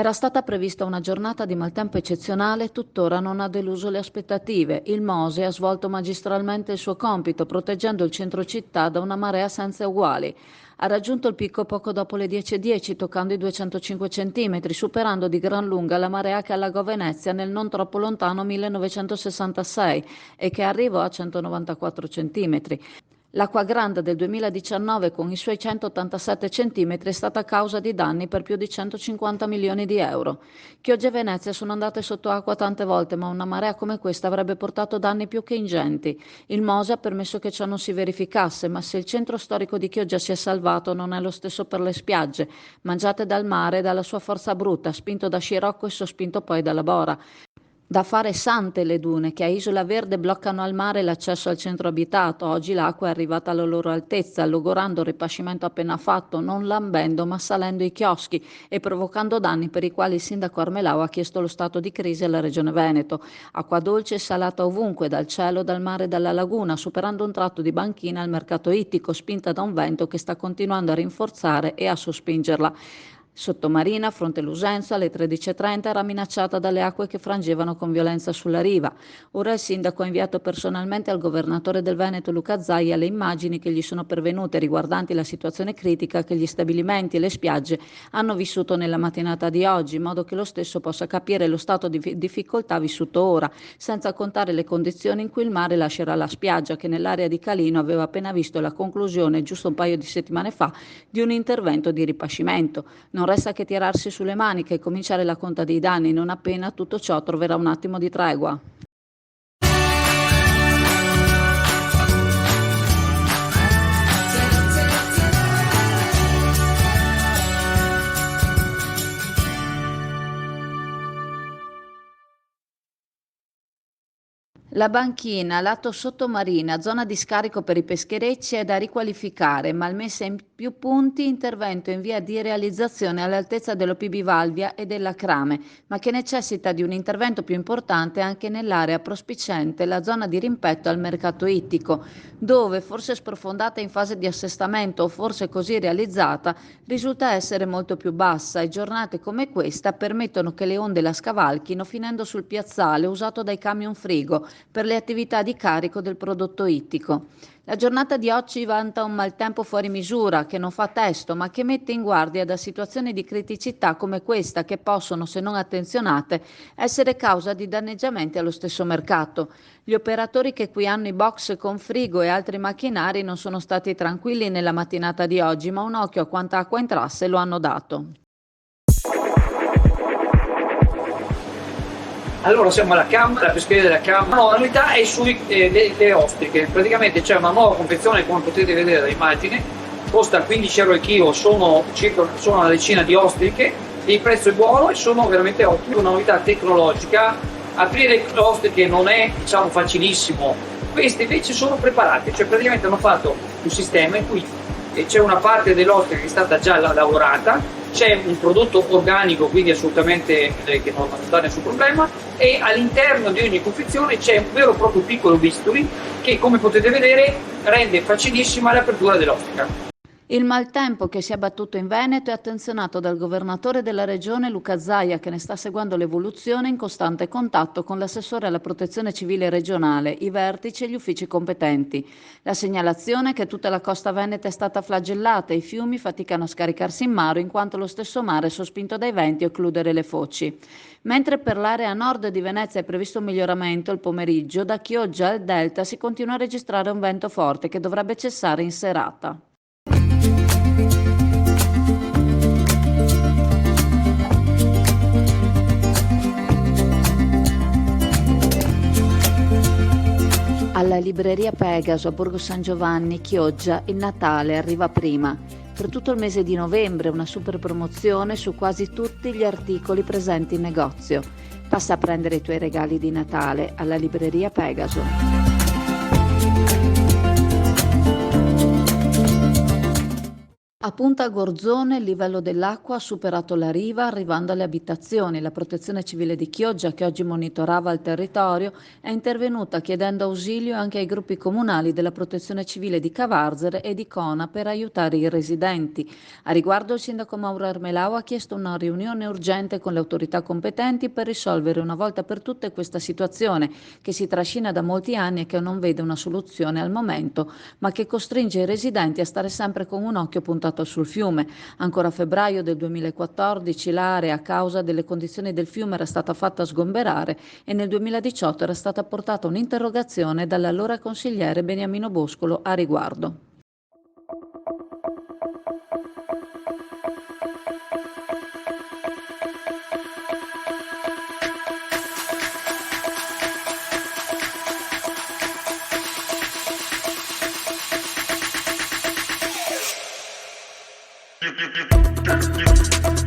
Era stata prevista una giornata di maltempo eccezionale e tuttora non ha deluso le aspettative. Il Mose ha svolto magistralmente il suo compito, proteggendo il centro città da una marea senza uguali. Ha raggiunto il picco poco dopo le 10:10, toccando i 205 centimetri, superando di gran lunga la marea che allagò Venezia nel non troppo lontano 1966 e che arrivò a 194 centimetri. L'acqua grande del 2019 con i suoi 187 centimetri è stata causa di danni per più di 150 milioni di euro. Chioggia e Venezia sono andate sotto acqua tante volte, ma una marea come questa avrebbe portato danni più che ingenti. Il Mose ha permesso che ciò non si verificasse, ma se il centro storico di Chioggia si è salvato non è lo stesso per le spiagge, mangiate dal mare e dalla sua forza bruta, spinto da Scirocco e sospinto poi dalla Bora. Da fare sante le dune che a Isola Verde bloccano al mare l'accesso al centro abitato. Oggi l'acqua è arrivata alla loro altezza, logorando il ripascimento appena fatto, non lambendo ma salendo i chioschi e provocando danni per i quali il sindaco Armelau ha chiesto lo stato di crisi alla Regione Veneto. Acqua dolce e salata ovunque, dal cielo, dal mare e dalla laguna, superando un tratto di banchina al mercato ittico, spinta da un vento che sta continuando a rinforzare e a sospingerla. Sottomarina, fronte Lusenza, alle 13:30 era minacciata dalle acque che frangevano con violenza sulla riva. Ora il sindaco ha inviato personalmente al governatore del Veneto Luca Zaia le immagini che gli sono pervenute riguardanti la situazione critica che gli stabilimenti e le spiagge hanno vissuto nella mattinata di oggi, in modo che lo stesso possa capire lo stato di difficoltà vissuto ora, senza contare le condizioni in cui il mare lascerà la spiaggia, che nell'area di Calino aveva appena visto la conclusione, giusto un paio di settimane fa, di un intervento di ripascimento. Non resta che tirarsi sulle maniche e cominciare la conta dei danni non appena tutto ciò troverà un attimo di tregua. La banchina, lato sottomarina, zona di scarico per i pescherecci è da riqualificare, malmessa in più punti, intervento in via di realizzazione all'altezza dell'OPB Valvia e della Crame, ma che necessita di un intervento più importante anche nell'area prospiciente, la zona di rimpetto al mercato ittico, dove, forse sprofondata in fase di assestamento o forse così realizzata, risulta essere molto più bassa e giornate come questa permettono che le onde la scavalchino finendo sul piazzale usato dai camion frigo per le attività di carico del prodotto ittico. La giornata di oggi vanta un maltempo fuori misura che non fa testo ma che mette in guardia da situazioni di criticità come questa che possono, se non attenzionate, essere causa di danneggiamenti allo stesso mercato. Gli operatori che qui hanno i box con frigo e altri macchinari non sono stati tranquilli nella mattinata di oggi, ma un occhio a quanta acqua entrasse lo hanno dato. Allora siamo alla Camera, la pescheria della Camera. No, la novità è sulle ostriche. Praticamente c'è una nuova confezione, come potete vedere dall'immagine, costa 15 euro il chilo, sono una decina di ostriche, il prezzo è buono e sono veramente ottime. Una novità tecnologica, aprire le ostriche non è facilissimo, queste invece sono preparate, cioè praticamente hanno fatto un sistema in cui c'è una parte dell'ostrica che è stata già lavorata, c'è un prodotto organico, quindi assolutamente che non dà nessun problema, e all'interno di ogni confezione c'è un vero e proprio piccolo bisturi che, come potete vedere, rende facilissima l'apertura dell'ostica. Il maltempo che si è abbattuto in Veneto è attenzionato dal governatore della regione Luca Zaia, che ne sta seguendo l'evoluzione in costante contatto con l'assessore alla protezione civile regionale, i vertici e gli uffici competenti. La segnalazione è che tutta la costa veneta è stata flagellata e i fiumi faticano a scaricarsi in mare in quanto lo stesso mare è sospinto dai venti a occludere le foci. Mentre per l'area nord di Venezia è previsto un miglioramento il pomeriggio, da Chioggia al delta si continua a registrare un vento forte che dovrebbe cessare in serata. Alla libreria Pegaso a Borgo San Giovanni, Chioggia, il Natale arriva prima. Per tutto il mese di novembre una super promozione su quasi tutti gli articoli presenti in negozio. Passa a prendere i tuoi regali di Natale alla libreria Pegaso. A Punta Gorzone il livello dell'acqua ha superato la riva arrivando alle abitazioni. La Protezione Civile di Chioggia, che oggi monitorava il territorio, è intervenuta chiedendo ausilio anche ai gruppi comunali della Protezione Civile di Cavarzere e di Cona per aiutare i residenti. A riguardo il sindaco Mauro Armelau ha chiesto una riunione urgente con le autorità competenti per risolvere una volta per tutte questa situazione che si trascina da molti anni e che non vede una soluzione al momento, ma che costringe i residenti a stare sempre con un occhio puntato sul fiume. Ancora a febbraio del 2014 l'area, a causa delle condizioni del fiume, era stata fatta sgomberare e nel 2018 era stata portata un'interrogazione dall'allora consigliere Beniamino Boscolo a riguardo. You